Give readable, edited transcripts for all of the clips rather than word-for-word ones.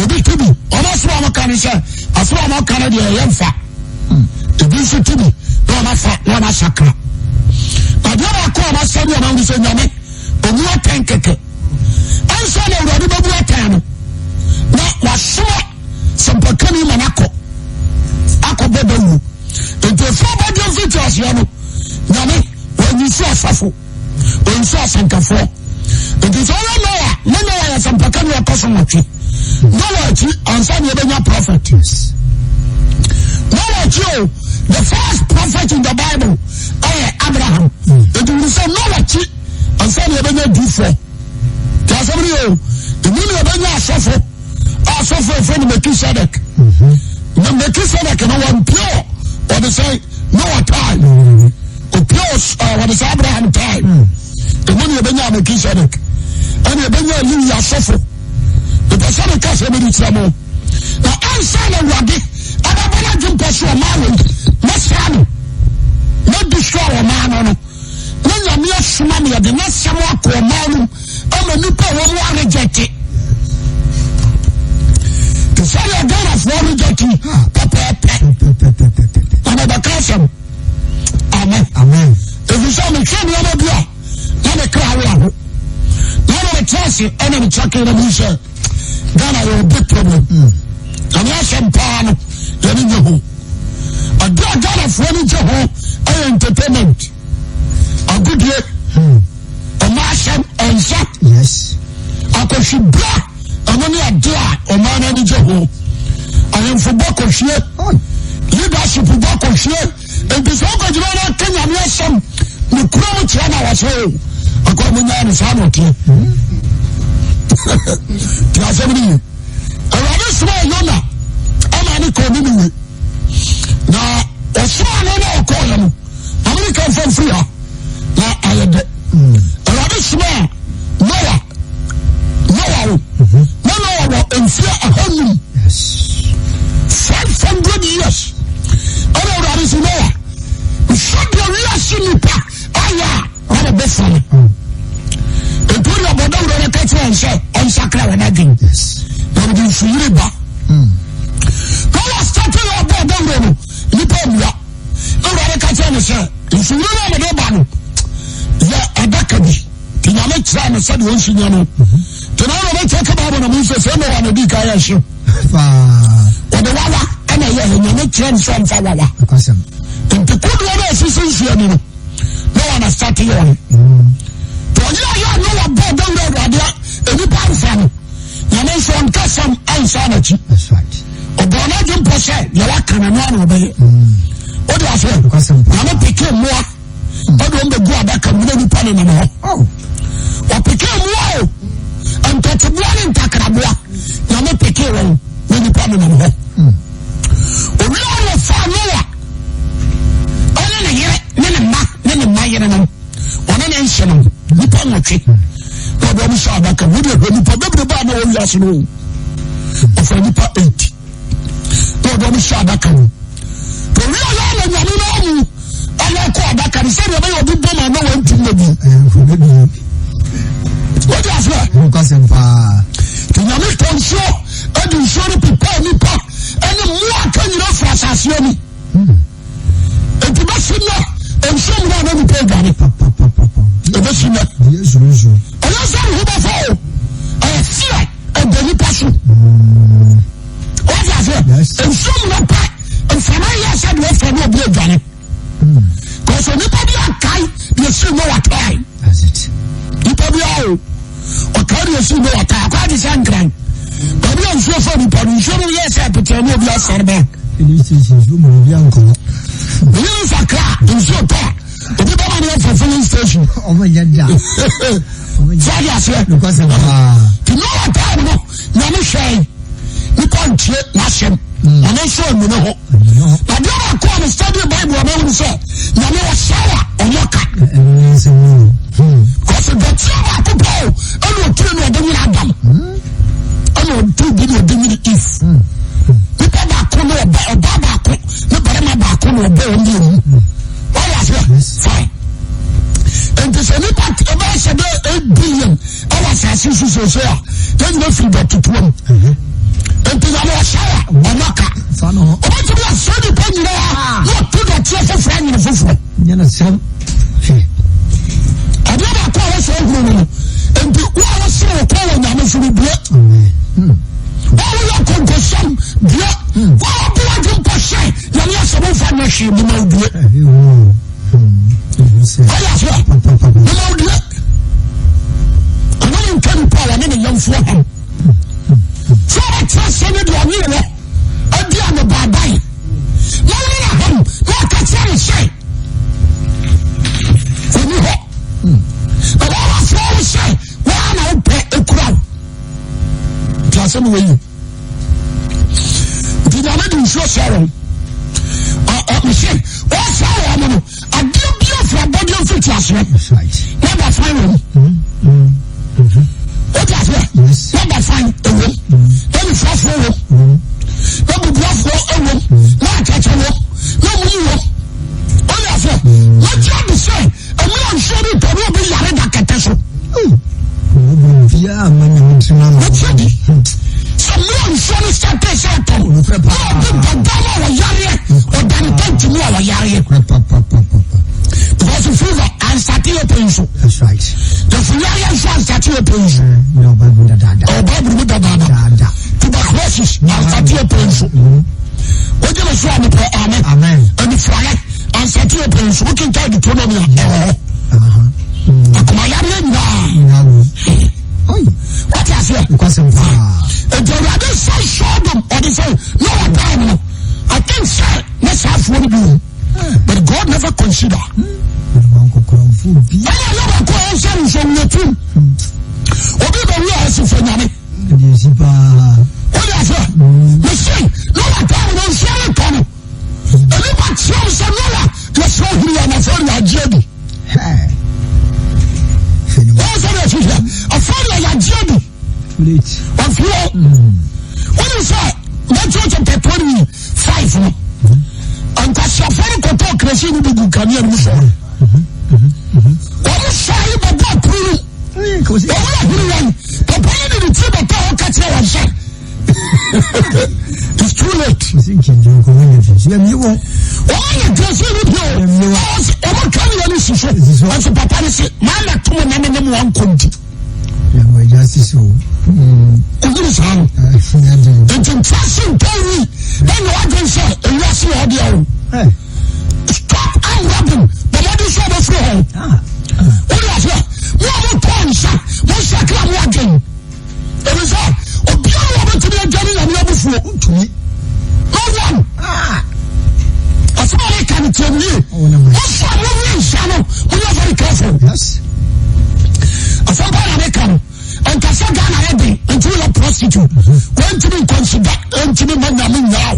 Ebi tibi, almost one can say, as one can be a young fat. Ebi so tibi, no fat, no massacre. But the other call us said, I'm only saying, Yami, or you are tanked. I'm sorry, I'm ready to be time. Now, was sure some Pacani Monaco. Ako Bedu. Into a 4 bedroom features, Yami, when you saw Safo, when you saw Santa Fo. It is all no one some Pacani or Cosmochi. No one, and some Yabena prophet. No one, the first prophet in the Bible, Abraham. It will say no one, and some Yabena do for. There's somebody else. The meaning of Benya suffer. I suffer from Melchizedek. The Melchizedek, no one pure. Or they say, no time. Or pure, what is Abraham time. The money of Benya Melchizedek. And the Benya Lilia suffer. The person of Casamity Samo. Now, I'm saying, Radi, and I'm going to jump us to a man. Masrani. Not destroy a man. When you're near Sumamia, the next Samoa to a man. I'm a new power one rejected. The son of God of one rejected. And the custom. Amen. Amen. If you saw me, come on, let me cry out. Now I'm a and I'm talking to you, sir. Then I have a big problem. And I some power. You're in your home. A God of one Jehovah entertainment. A good year. Marsham and Zap. Yes. I could see black and only a door or man and Jehovah. I am for Bokoshe. Leadership for Bokoshe. And this over Joanna Kenya Nation, the Crown China was home. I got me down his hammock. Somebody. I rather small Yona. I'm an economy. Now, a small Yona call him. American from Fria. Now I had the small Noah, and fear a home. Yes. 500 years. I know that is Noah. We should be a real sinner. What a best one. And put your body on a catcher and say, I'm sacred and nothing. Yes. There will be free river. Go starting your body on you pay me up. I'm going to catch and say, if you know the bottom, yeah, a backabee. Tiname try and said one thing, Tonight I talk about when I move to send one of the guy issue. Or the Wawa, and I hear him trend from Fawawa. And the good one is here, no one has started on. To you know about the road, and you buy from your nation, Cassam and Sanity. That's right. Or Bonajum Posse, you are can and obey. What do I say? I'm a picking more. But when the go back and really put in the oh. Or became wow and touch one in Takarabua. Now, not pick it when you come in the home. Or we all have found Noah. Only a year, then a mayan and on an ancient Nipamochi. But when we saw back a video, when you put the bad old last room of a Nipa 8. But when we saw back a room. To real I call back and say, I will be born and no one to me. What is that? Because I'm to Yami Tonso, and you show the people, and the more can you know for assassination. And to Bassina, and someone on the pay. The Bassina, yes, and I said, who before I fear and the Nipassu. What is that? And someone and Samaya said, what for no blood, Johnny. Because when anybody are kind, you see no time. That's it. People be all. Or can you see no time? Quite is angry. But we are so funny, but we should yes, I pretend you are sad back. This is room of the uncle. The news are clear, in so far. The people are here for filling station. Oh my God. Because of to know what time, no, no, shame. You can't check Nashim. And I show you know. But you are called to study the Bible, and I say, you know, shower on your cat. Because the Chama to go, and will kill your Demi Adam. And will do the Demi if. People back on a Baba, the Barama back on a bone. What was it? Fine. And this any part of us about 8 billion. I was as you say, then you feel that to 1. Empiyamo Shaya, Wanaka. What to be a sunny penny? Not to the chef of friend in the fufu. Yenasem. I never call us all women. And the one was so calling them as we blood. All your concussion, blood. All blood in Pasha. Yes, I'm off on she, the no blood. I'm not in power, I'm in a young forehead. So I trust you with your new law. I'll be on the bad day. No, no, what I tell you, say. When you hot. But all I always say, well, I'll pay a crowd. Just anyway, you. Did I let you show Sharon? Michelle, what's how I'm going to? I give you for a body of it, yes, right. Never find him. What is it? Never find a room. Then it's off for him. No be bluff for a room. No catch a room. No money. Oh, yes, sir. What job is say? And we are sure it will be Yarada Catasho. Yeah, man, what's ready? So we are sure it's a test. Oh, the dollar or Yari or Danton to know our Yari. Because if you are starting a pencil. That's right. The Fulani fans starting a pencil. No, but with the dada. Oh, Bible with the dada. Tuberculosis, now starting a pencil. What do you say? Amen. And the Fulani and starting a pencil. We can tell the economy. What is it? Because of and the rather say show them or they say no time. I think sir, let's have one do. But God never consider. What is that? Matthew chapter 25. And that's your phone to talk. Let's see who we can hear. What is say about that? It's too late. Stop unwrapping. But what is your friend? What is it? What points? What's that club working? It is all. Oh, beautiful to be a journey and never flow to me. No one. That's all I can tell you. What's that moving channel? We are very careful. Yes. A somebody American and Kasagana ready until a prostitute. When to be considered, and to be Mandamin now.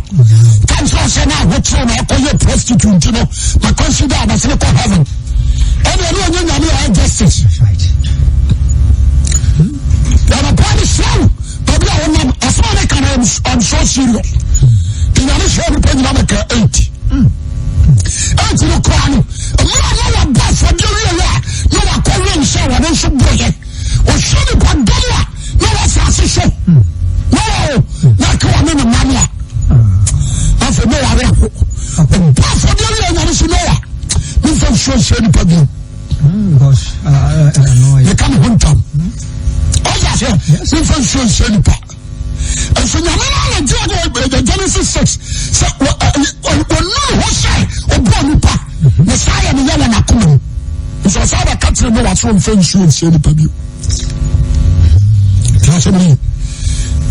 Can't say now, what's wrong? I call you a prostitute, you know. But consider as local heaven. And I know you know justice. That's right. And a party slow, but as far as I'm so serious. In a mission, America 80. And to the crown, a man of death for doing that. No, I call him so I don't should break it. Or should it be Dola? No, that's a sister. No, not one in a mania. I said, no, I don't. But for doing that, you know, we can show you the Gosh, you come home time. Oh, yes, we can show you the part. And so, the Genesis 6 said, well, no, what's that? Oh, Bonupa, Messiah, and the Yellow Nakum. It's a side of country, no, what's from French, you say the Pabu. Trust me.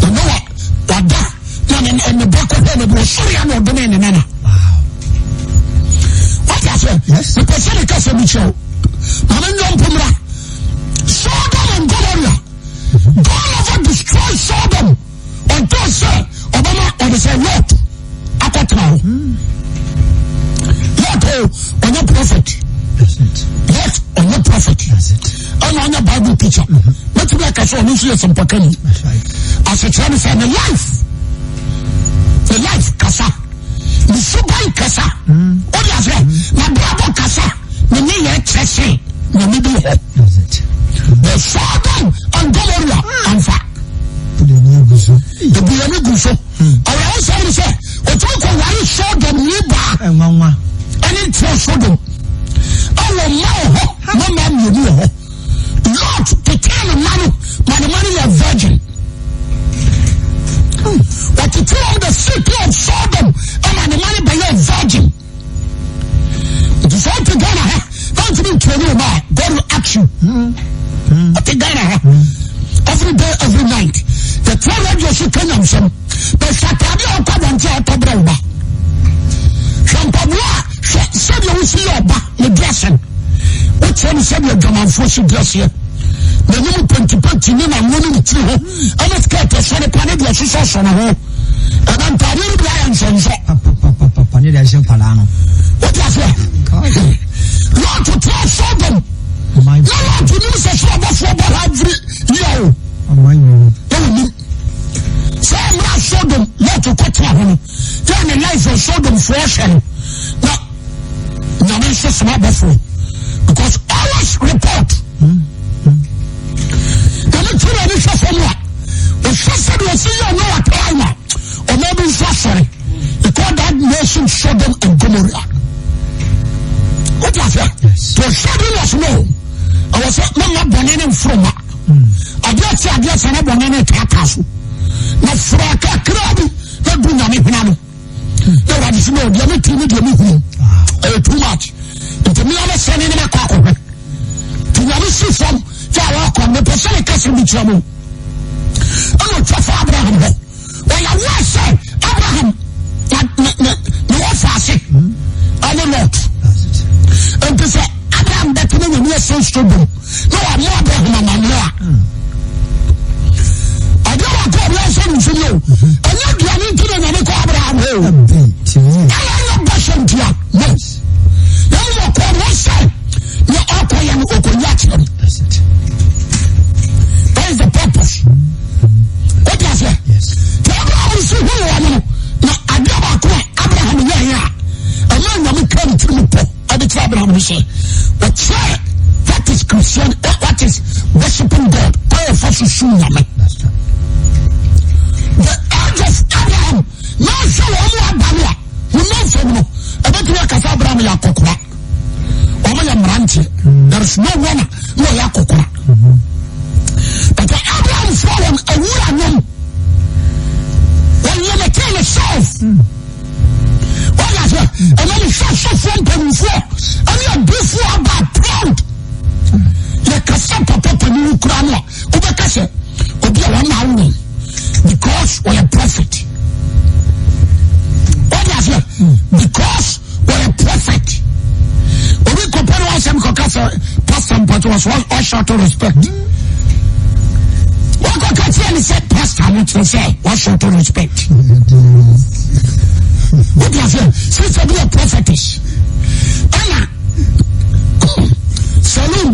You know what that? And the back of them was sorry, I'm not doing it. What I said? Yes. The person is a Mitchell. Sodom and Gomorrah. God never destroyed Sodom until say Obama or they say Lot. Akotao. Lot on your prophet. That's it. Lot on your prophet. That's it. And on your Bible teacher. What you like I saw you see some pakani. That's right. As a child say the life kasa. The subai kasa. What you say? My brother kasa. The name Chese. That's it. The Sodom and Gomorrah and fact. The new the aduane gu so awo say ni say o to ko wari Sodom ni ba nwanwa ani ntia Sodom awo ma mama mi ho Lord to tell a man a virgin but to tell the city of Sodom and the man by a virgin it is all together don't you tell you about God will act you together every day every night the tell radio should tell them some but Saturday or Kabanti or Tobrova Shampabua said you will see your back the dressing what said your German force dress here na nimu penti ni na ngoni ti ho ana skirt so ne pane de so na ho ana ntare ni bia nsonso papa ne de se pala no what you say Lord to tell Sodom my Lord to use a sword for every yo my say na Sodom let to cut ho then the life of Sodom fashion na me se small before because always report Tell me formula. The first time you see you know a time, or maybe sorry. They call that nation Sodom and Gomorrah. What was that? To Sodom was no. I was not born in from. I guess I'm not born in a castle. Not for a crowd, not doing anything. No, I just know the other team too much. It's me understanding in a cock. To never see some. The person can be trouble. Oh, for Abraham. When I was say Abraham, no fast. I don't know. And to say Abraham that when we are so stubborn. No, I'm not Abraham. I don't want to go listen to you. And not the only thing that I call Abraham. I am not bashing to you. Yes. Then you call one say, you're up and Okoyat. That's it. Is the purpose. What does it? Yes. Abraham is who you are. Now, Abraham, a man who came to me, I did Abraham will say, but say, that is Christian, what is worshiping God? Pray for soon. The age of Abraham, now show only Abraham, who knows him. I bet you can Abraham Yakokra. There is no one, no Yakokra. But Abraham fallen a woman when you maintain yourself. What is it? And then you shall from them before. And you are before about proud. You can stop up and you crown up. Ubekase, Obia one because we are prophet. What is it? Because we are prophet. When we compare ourselves, Pastor Mpato was all short of respect. What can you say, Pastor? What you say? What sort of respect? What you say? Since I be a prophetess, Anna, Salon,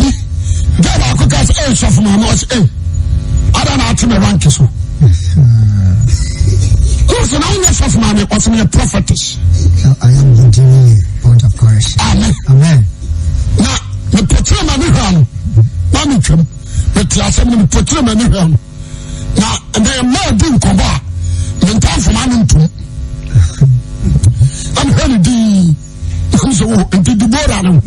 God, I could get age of my nose. I don't know how to be rank so. Who's an owner of money? What's a prophetess? I am the point of correction. Amen. Amen. Now, the portrait of the Mammy. But last time we put them in the room. Now, they are more doing Koba than time for man to. I'm heard the Deborah.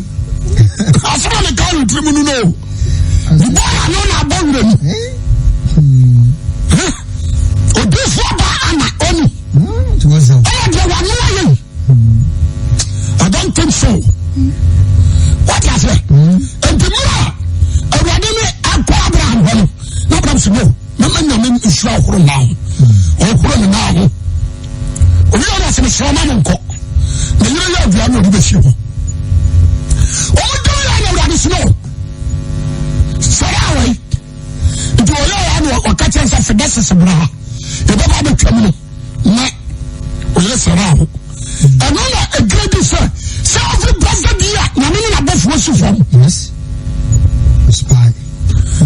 I saw the guy with him, no. The boy I know about them. Or before Anna only. It was a. I don't think so. What is it? And the more. Abraham, no comes to know. No man is sure for now. Or for now. We are as a shaman and cock. The year of the annual issue. Oh, do you know snow? Saraway. Do you know what catches us against us? The Bible coming. Yes, around. And all a great sir. So every president here, Namina above was from. Yes. Spy.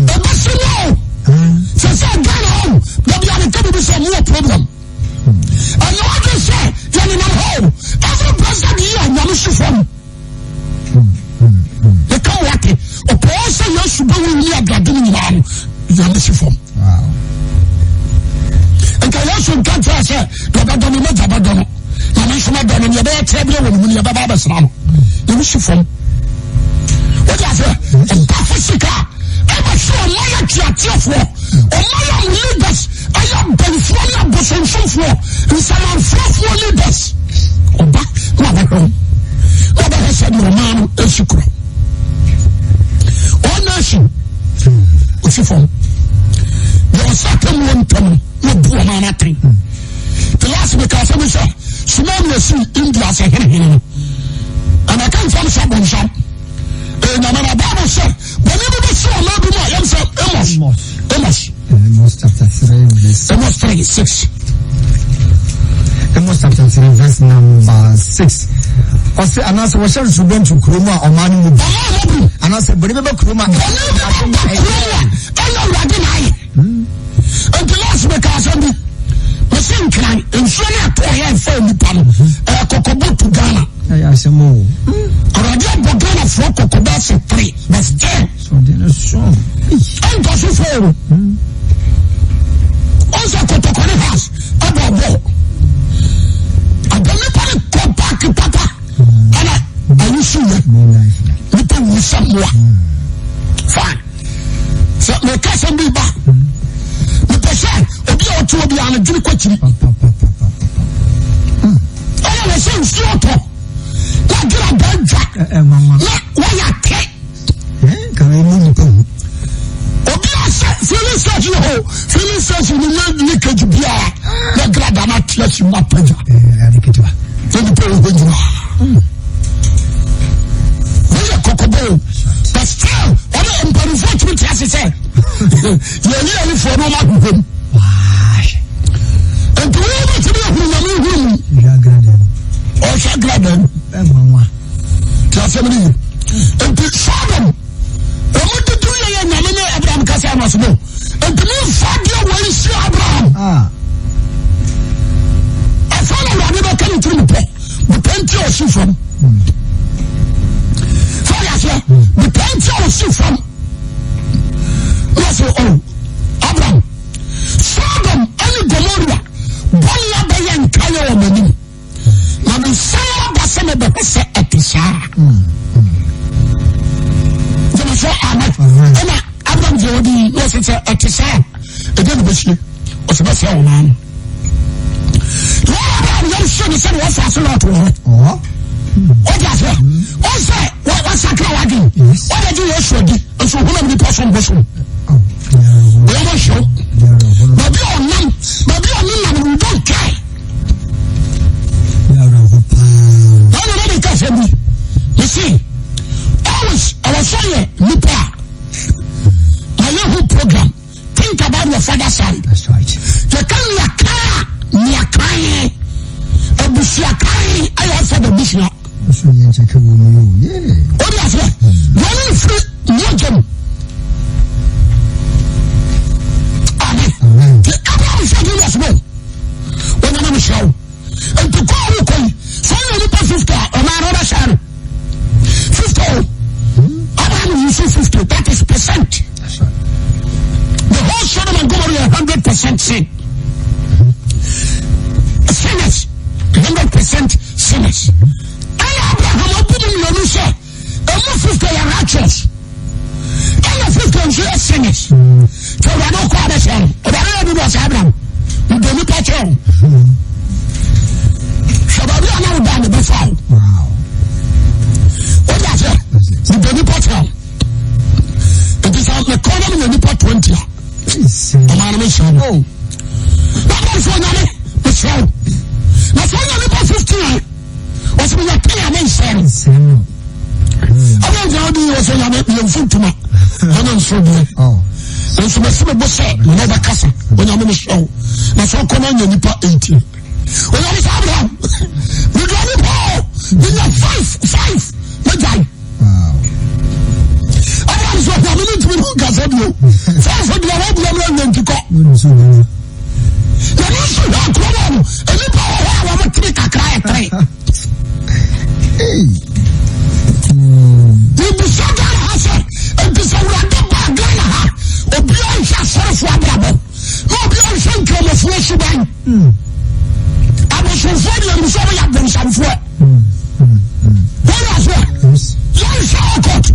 The best you know. So say Ghana home. There'll be an attempt to solve more problem. And you want to say, you're in a home. Every president here, Namishi from. They come what it. Or Paul say you should go in here, Gadini man. Namishi from. Wow. And can you so can't say, Dabadon, not Dabadon. I mentioned Madonna, and you're there, Tabby, when you're Baba Slam. You wish you from. What is it? And Pafisica. I'm sure my tearful. Or my leaders. I am Benfania Boson for. And some unfruitful leaders. Or back, mother home. Mother has said, your man is you. All nation. What's your phone? There was second one time. No poor man at three. The last because I said, Simon will see India say, and I can't find someone shop. And I'm a Bible said, whenever they saw a little more, I'm saying, Amos chapter 3, verse Amos 3, 6. Amos chapter 3, verse number 6. I say, and I said, we shall go to Kuruma or Manu. And I said, but remember Kuruma. And the last because I'm the same kind, and Sonia Toya for the pan, Kokobo to Ghana. I say, more. Already Ghana for Kokobas 3, verse 10. So then a song. And does it fall? Also, Kotokone house, about I don't know go back to Papa. And I wish you will some more. Fine. So, my cousin be back. The person, if you are to be on a drink question. I was saying, Sloto. Like you're a bad jack. Why you take? Can we move on? Feeling such a hole, feeling such a leakage to be a glad I'm not let you up. Then the people will do. We're a cocoa, but still, what I'm very fortunate as I said. You're nearly for no man. And to be to be a woman, or Shagladen, and to Sodom. And to do Abraham Casamas, and to move Fadia when you see Abraham. I found out I never came through the plenty of sea from. The plenty of sea from. Yes, oh, Abraham. Sodom and Gomorrah. Bonia Bay and Kaya Mani. Now the Sarah Bassam of the Hesse at the Shah. Abraham Jodi, yes, it's a sad. Again, was a best man. Abraham, son, he said, what's that a lot to it? What is it? What's that? What's that? What did you show? And so, who the person was? We never show. Maybe on them, we don't care. You see, always, I was saying, Nipa. Program. Think about your father's side. That's right. You can Niakai, a Bushiakai, I also the Bishop. What is it? Running free, Nugent. Amen. The other said you as well. When I'm on the show. And to go away, so you put 50 on another side. 50. Abraham, you say 50. That is percent. That's right. The whole Sodom and Gomorrah 100% sin. Sinners, 100% sinners. And Abraham opened in the say, and 50 are righteous. And 50 are sinners. So we are not quite the same. But I don't know Abraham. We don't look at you. So we are now down the before. Wow. What is it? We don't look at you. It is on the corner of the Nipa 20. I'm on a mission. Oh, that was one of the show. That's one of the 15. Was we are paying a man. I don't know the was on the food to me. I don't so good. Oh, and so much of say, you never cuss when I'm in the show. That's all come on your Nipa 18. When I was Abraham, we got it all. We got five. We die. wow. So I need to look at you. First, what do I want to go? The issue that problem, and the power I want to take a cry. The Bishaga has it, and this is what the Bagana, or Bianca Sarah Swababo, or Bianca of Flesh. abosomfoɔ deɛ mu sɛ wɔyɛ abonsamfoɔ wɔyɛ aseɛ yɛnhwɛ ɔkɔt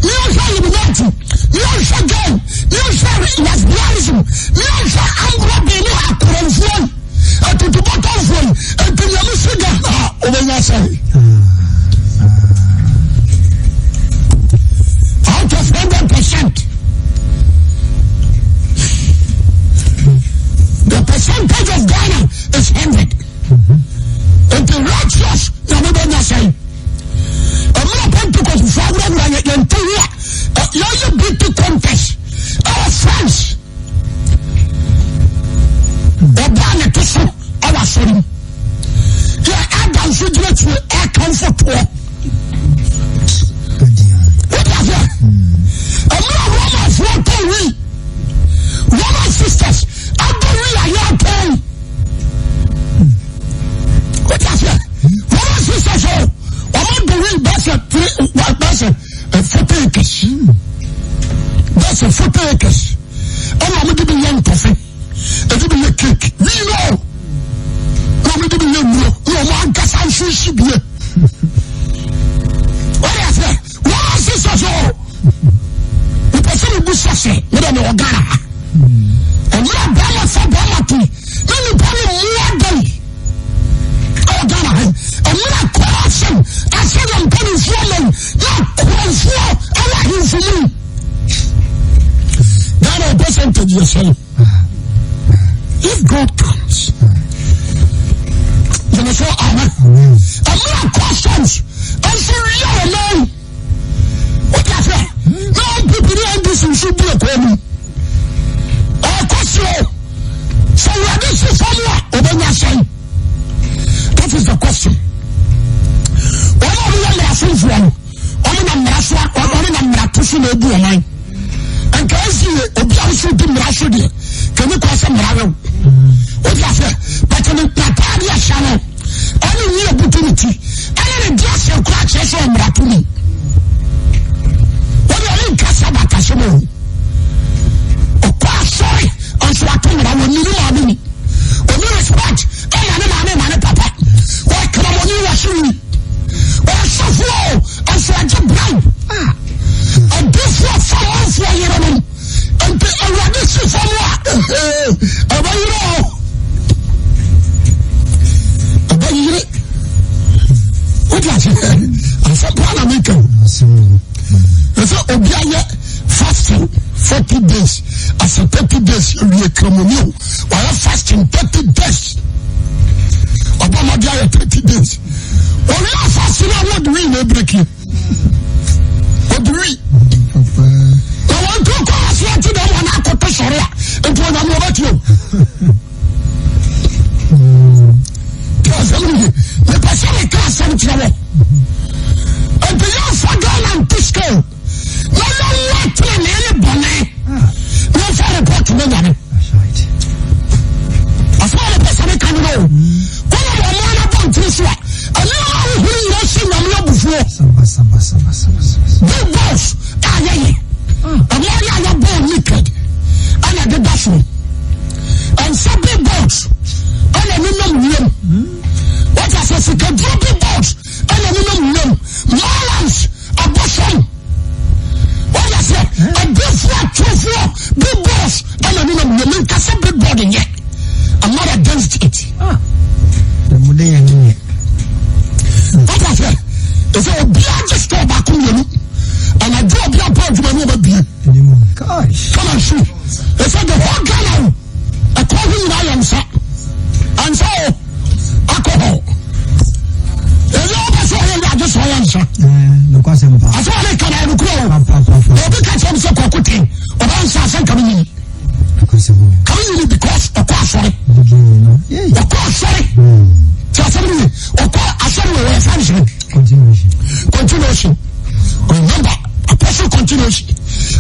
ne yɛnhwɛ illuminati ne yɛnhwɛ game ne yɛnhwɛ lesbianism ne yɛnhwɛ ankorɔbe ne akorɔmfoɔ atutubɔtɔmfoɔ ntinyame siga a wɔbɛnya sɛ out of 100%. The percentage of Ghana is 100. And the righteous, the Bible say, I'm not Pentecost before we are a beauty contest. Our friends, the Ghana to so our son. Yeah, I don't should let you air comfort. What is that? I'm not Roman for Roman sisters. I don't really like that. What is that? Roman sisters, I'm not doing that's a 40 acres. That's a 40 acres. I'm not giving young coffee. I'm giving you cake. We know. I'm not giving you no one gas and sushi beer. What is that? Roman sisters, the person who goes to say, we don't know Ghana. And we are Ghana for Ghana too. Then we probably more than Ghana. And we are corruption. I said I'm coming from them. Not corruption. I like you for me. Ghana percentage yourself. If God comes, you know, so amen. And we are questions. And so we are alone. What is that? No people in this should be a problem. So we are this is somewhere. That is the question. One of the lessons one. And can see obviously the Rashidi. Can you call some Raro? What you say? But in the Patadia channel, any new opportunity, any just your crutches on Ratuni. What are you in Casabacasimo? Sorry, I'm so I told you I will need money. When you respect, I am papa. Why come on you watching me? Why so flow? I'm so I jump down. And this was someone for you. And the this is someone. About you know. About you. What was it? I said, Panamico. I said, Obiaya fasting 40 days. As a 30 days, you will come on you. While fasting 30 days. Obama died 30 days. While you are fasting, what do we break you? What do we? I want to call us here to them when I got to Soria. And when I'm over to you. The person is class and trouble. And the young Fagan and Pisco. No, what to any bonnet. No for report to me, Danny. That's right. As far as the person can know, one of the man upon this one, and you know who you are seeing them before. Big boss, and one are born naked, and I did that one. And some big boss, and I know them. What I say, you can do big boss, and I know them. Marlins, abortion. What I say, a big boss, and I know them. Because a big body yet. I'm not against it. What I say, is a big store back on you. And I drop your point to my over beer. Gosh. Come on, shoot. They said the whole Ghana, I call him Ryan, sir. And so, alcohol. If you ever saw him, I just Ryan, sir. I saw him, can I look low? They'll be catching some cocotte. Or I'm coming in. Coming in because of course, sorry. Of course, sorry. Continuation. Remember, apostle continuation.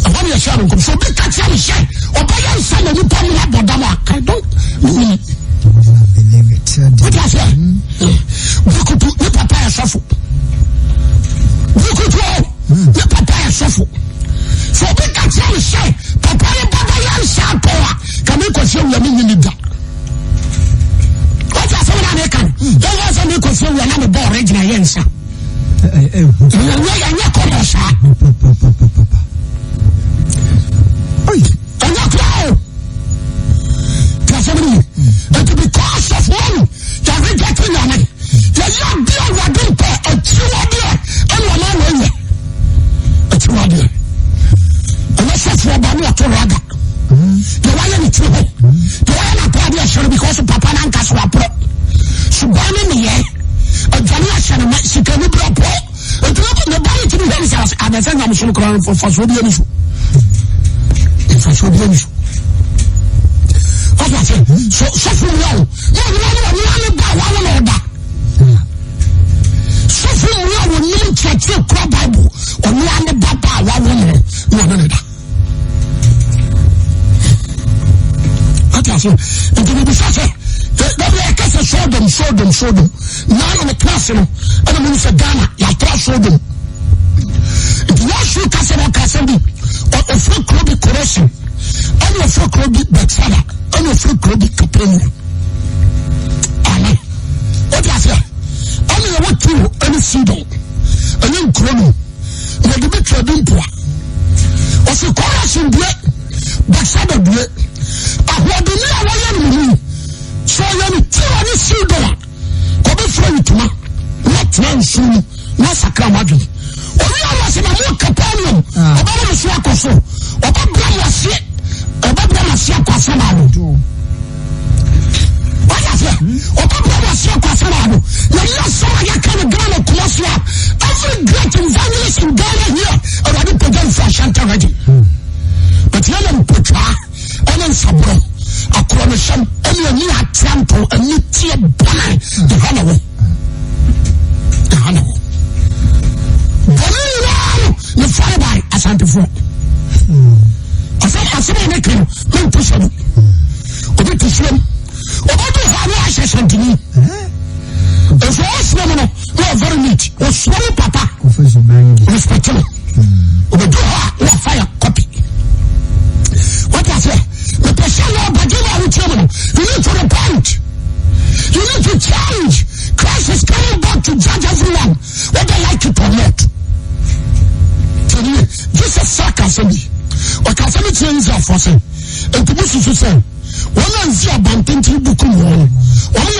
And when you're sharing, so be catching the share. Or by your son, you tell me about Dama. I don't believe it. What I say? We could do the papaya shuffle. We could do the papaya shuffle. So be catching the share. Papaya Baba Yan Sapoa. Can you consume your meaning in that? yɛnyɛ kɔmɔsa ɛnyɛ kora o tiasɛmene nti because of money yɛrejɛte nyame yɛyɛ deɛ awurade mpɛ akyiwadeɛ ɛne ɔma wɔyɛ akyiwadeɛ ɛnyɛ sɛfoɔ ba ne ɔto raga yɛwayɛ ne tiri hɔ yɛwayɛ n'ataade ahyɛre because papa no anka so waporɔ suban ne meyɛ adwane ahyɛ ne sika ne berɛ pɔ ɛnti ne ba ne tiri hɔ ne sɛ adɛsɛ nyamesom kora fasoɔ bi ani so fasoɔ bi ani so ɔfa sɛ sɔfo mmua o ne ɔnua ne ba wawo na ɔda sɔfo mmua wɔ nim nkyerɛkyerɛ kora bible ɔnua ne ba wawo na ɔne ne da ati nti bibisa sɛ dabi ɛka sɛ Sodom naa ne class no ɛna mu sɛ Ghana yɛatra Sodom nti wɔahyew kasa no ɔkasa bi ɔfiri kuro bi Koresin ɛne ɔfiri kuro bi Bethsaida ɛne ɔfiri kuro bi Capernaum amen ɔdi aseɛ ɛne yɛwɔ Tiro ɛne Sidon ɛne nkuro no yɛde bi twa bi mpoa ɔsi Koresin due Bethsaida due ahoɔdeni a wɔyɛ no mu sɛ ɔyɛ no Tiro ne Sidon a kɔbɛfura ntoma na tena nsuo mu na sakra mo adwene ɔwi a wɔsɛ na mo Capernaum ɔbɛma mo so akɔ so ɔbɛbra mo ase akɔ asɛm ado wɔyɛ sɛ ɔbɛbra mo ase akɔ asɛm ado na yɛ sɛm a yɛka no Ghana kuma so a every great evangelist in Ghana here awurade pagya mfa ahyɛnta ready but yɛna mpotwaa ɛne nsaboro akorɔ no hyɛm ɛne ani ateanto ani tie bɔne ɛha na wɔ bɔne nyinaa no ne fare bae asantefoɔ asɛm a ne ka no mento sɛ no obi te suam ɔbɛdo hɔ ne ahyɛ santini ɛfo ɔsua mu no na ɔvare neat ɔsua wo papa respect no ɔbɛdo hɔ a na ɔfa yɛ copy what I say the person you are you need to repent, you need to change. Christ is coming back to judge everyone whether like it or not. Jesus sarcasm or can me change that for say and to be so say one and see about 20 book one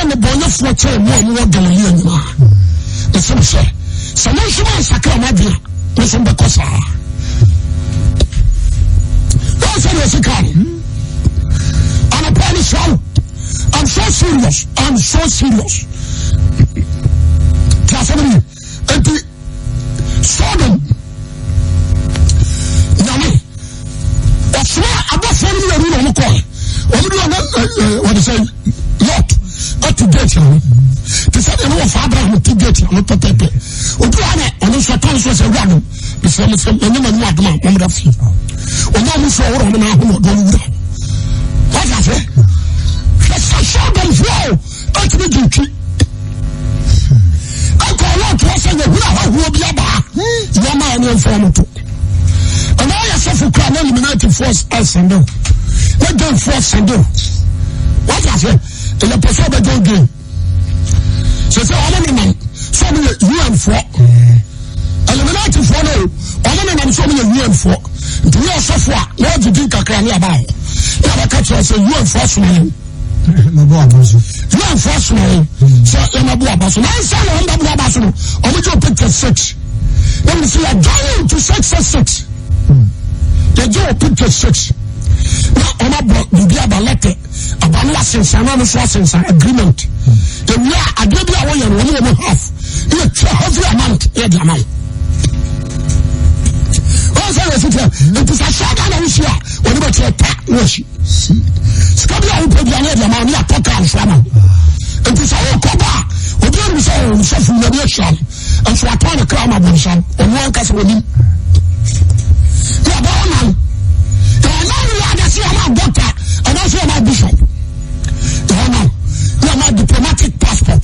and the boy of what more Galilean the same say someone should massacre my dear listen because that's what you can. And I promise you, I'm so serious. Classically, and the Sodom, Yami, that's why I'm not saying you are in the coin. What do you say? Lot, up to date, to say the law of Abraham to get you, not to take it. On this account was a random, the same as the name of Madman, one of you. Or no, we saw on the who don't know. What I say? Let's show them flow. That's the duty. I call out to us and who will be about. No man informed to. And all yourself who can eliminate force us and do. Let them force and do. What I say? In the person that don't do. So say, all of them, so many you and four. Eliminate for no. All of them, so many you and four. Do you also for what you think I can hear about? You catch us say you enforcement. You enforcement. So you are Babasu. I say you are Babasu. I want you to picture 6. Let me see you going to 6. They do picture 6. Now I'm about the other letter about license and license agreement. The we are a baby away and 1.5. You heavy amount. The amount. It is a shot on the issue when you take back worship. Scabby, I will put your name on your pocket from it is all cover. We don't say himself in the nation. And so I told the crown of himself on one case with him. You are born now. You are now you are the CMA doctor and also my bishop. You are now. You are my diplomatic passport.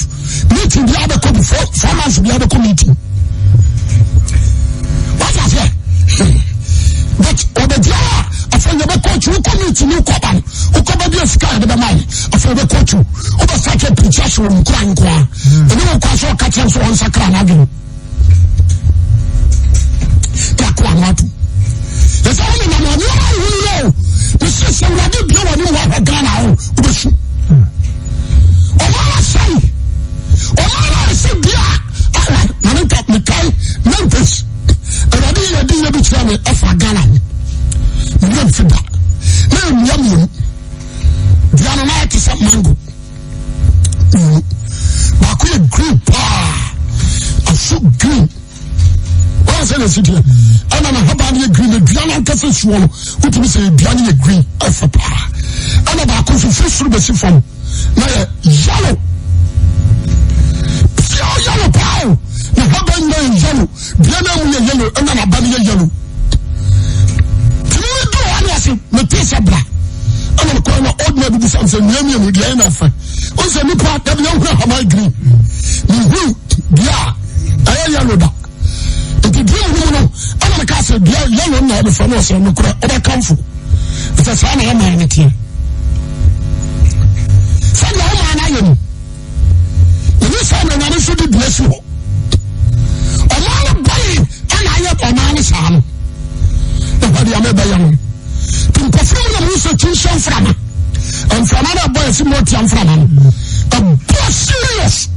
Meeting the other copy 4 months of the other committee. What I say? But obediya afọ yẹ bẹ coach who community ni kọba who kọba bi esika yẹ bẹ maa yi afọ yẹ bẹ coach who bẹ sake preachers wọ nkura nkura ẹni wọn kọ aso ọka kyerẹ nso wọn sakra n'adwene to amatu. The only man who know the system that you do when you walk a gun out. Omara say, dear, Manita Mikai, Memphis, and I didn't be trying to offer Ghana. You don't see that. Now, Yamu, the Ananias is a mango. Bakuya green power. I'm so green. What I said, I said, I'm a habani green, a Diana Castle swallow, which we say, Diana green, alpha power. I'm about to fish through the siphon. Now, yellow. Pure yellow power. The habani yellow. Diana yellow, and then a banner yellow. Can you do anything? Matissa black. I'm going to call my old man with something near with the end of it. What's the new part that you don't have my green? Yeah, I yellow that. If you dream, I'm going to cast a yellow now before I say, no, I'm comfort. It's a sign of my here. Send your man, I am. When you say, I should bless you. A man of body, and I have a man is arm. Nobody am ever young. To perform the research from him. And from other boys, more time from him. A boss serious.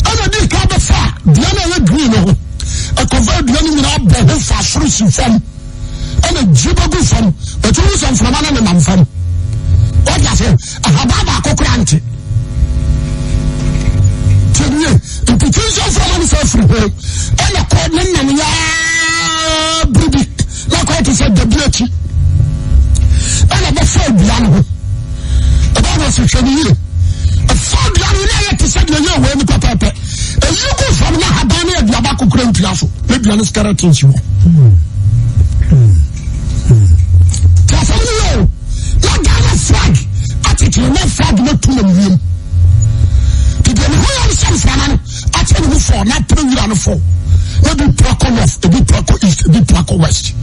And I did come far. Diana green. A convert the enemy now, but who fast fruits from. And a jibber from. But who is from another man from. What does it? A hababa cocranti. Tell me, the petition from himself from home. And a coordinate and ya baby. Like what is said the beauty. And a before Biano. About us, you can hear. A fog young to say the year when the papa. And you go from the Habani and Yabaku Grand Piasso. Maybe on the skeletons you. Casamino. Not Ghana flag. Attitude, no flag, not 2 million. To the whole some family, I tell you before, not 3 on the 4. Maybe Praco North, a bit Praco East, a bit Praco West.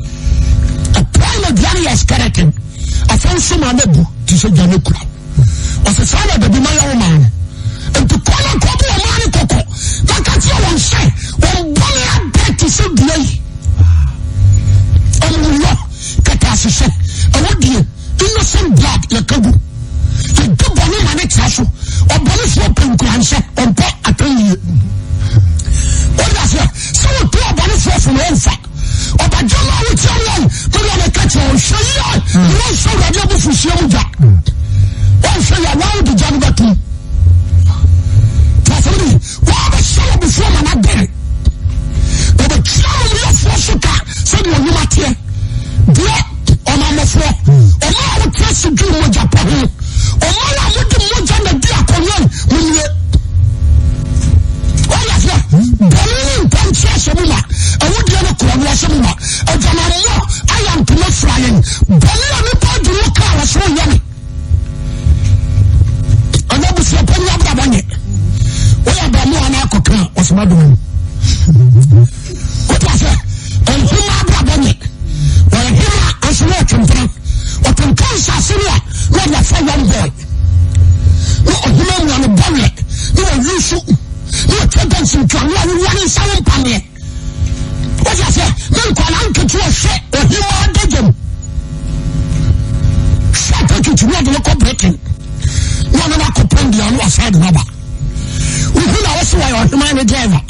A prime of Ghana skeleton. I found some other book to say Janukra. Of the son of the Bimaya man. And to call a couple of money cocoa. Like I tell one say, when Bonnie had back to say delay. And we know, Katasi said, I would be innocent blood, like a boo. The good Bonnie and its hassle, or Bonnie swapping grandson, or pot at you. What does it? So we put a Bonnie swap from one fact. Or by John, I would tell you, but on a catch on, show you, you won't show that you're for sure. One show you, why would the John back to? Why the show before my not dead? But the child of your force, said you are not here. Dear, on my floor, or now I would press to do what Japan, or now I would do more than the dear Korean when you. Oh, yes, yeah. Berlin, Panchas, a woman, I would get a Korean woman, and then I know I am to not flying. Berlin, and the part of your car was so young. And that was your penny of the money. What about more than I was my doing? What was it? And who are Brabonic? Well, here I should work in front. What can Kansas City? Not a fine young boy. No, you know, on a bonnet. You are useful. You are tendency to one in Salon Panier. What I say? No, can uncle to a shit or you are dead. Shut up to not look breaking. One of our companions on one side rubber. We will also our human driver.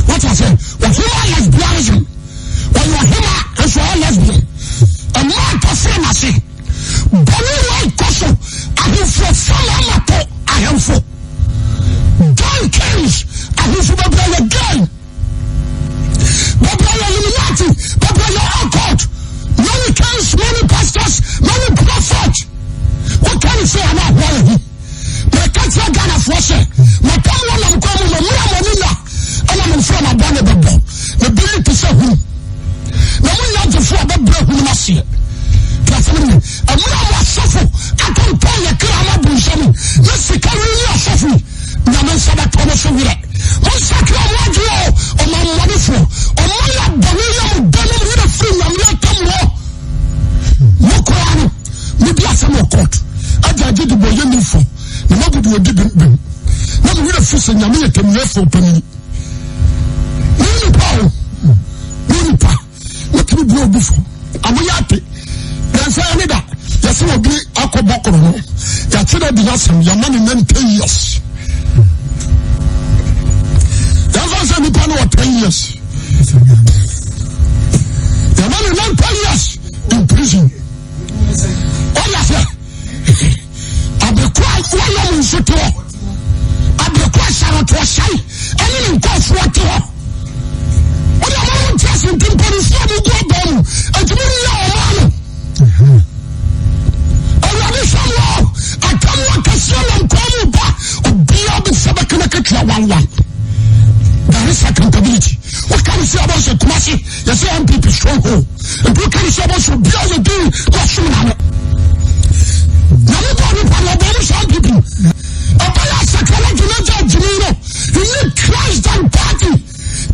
What I say? What you are lesbianism. When you are human, and so are lesbian. And not to friend, I say. Bonnie White Cosso, I have for Salamato, I have for. Don Kings, I have for Babella again. Babella Illuminati, Babella Alcohol. Many kings, many pastors, many prophets. What can you say about quality? But I can't say Ghana for say. My tongue will come on the Manila. And I'm in front of Bonnie. The ability to say who. The one not to fall, but break who must see it. Definitely. And when I was suffering, I can't tell you, I'm not doing something. Let's see, can you hear suffering? Naman sa ba Thomas of it? One second, what you are, or my wonderful, or my Bonilla, Bonilla, with a free, I'm not come more. No Koran, maybe I some more court. I did the boy you for. The mother do a didn't bring. Now we have fish and Yamia can left opening. Many power. no bi obufo amoyate yansa anida yase obi akobokoro no ya tire bi yasem ya mani 10 years yansa se ni pa no 10 years ya mani 10 years in prison oya se abekwa wala mo soto abekwa sharato shai eni nko fuote ho oya mo just in police abu go bom atumi ya o ma already somewhere I come like a son and call you back be able to one. There is accountability. What can you say about the Kumasi? You say MPP stronghold. And what can you say about the Bill you do? What's your name? Nobody can some people. A psychology you need Christ and party.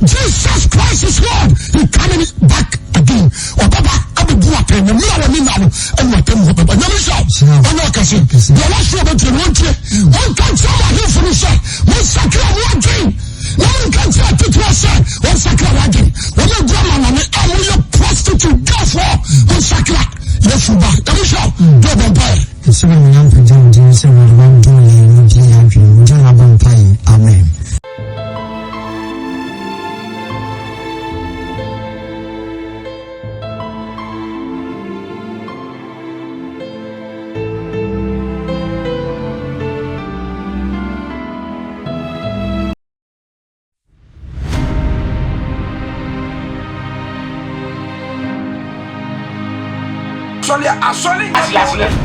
Jesus Christ is Lord. He coming back again. Or Baba, I will do what I know. And what I'm hoping. I'm not going to say. The last one that you want to. One can tell my here for the side. One second, one dream. No one can tell to yourself. One second, one dream. When you're grandma, I'm a prostitute. Therefore, one second. Yes, you back. Let me show. Go on, boy. The seven young people do say, one doing Amen. Sorry.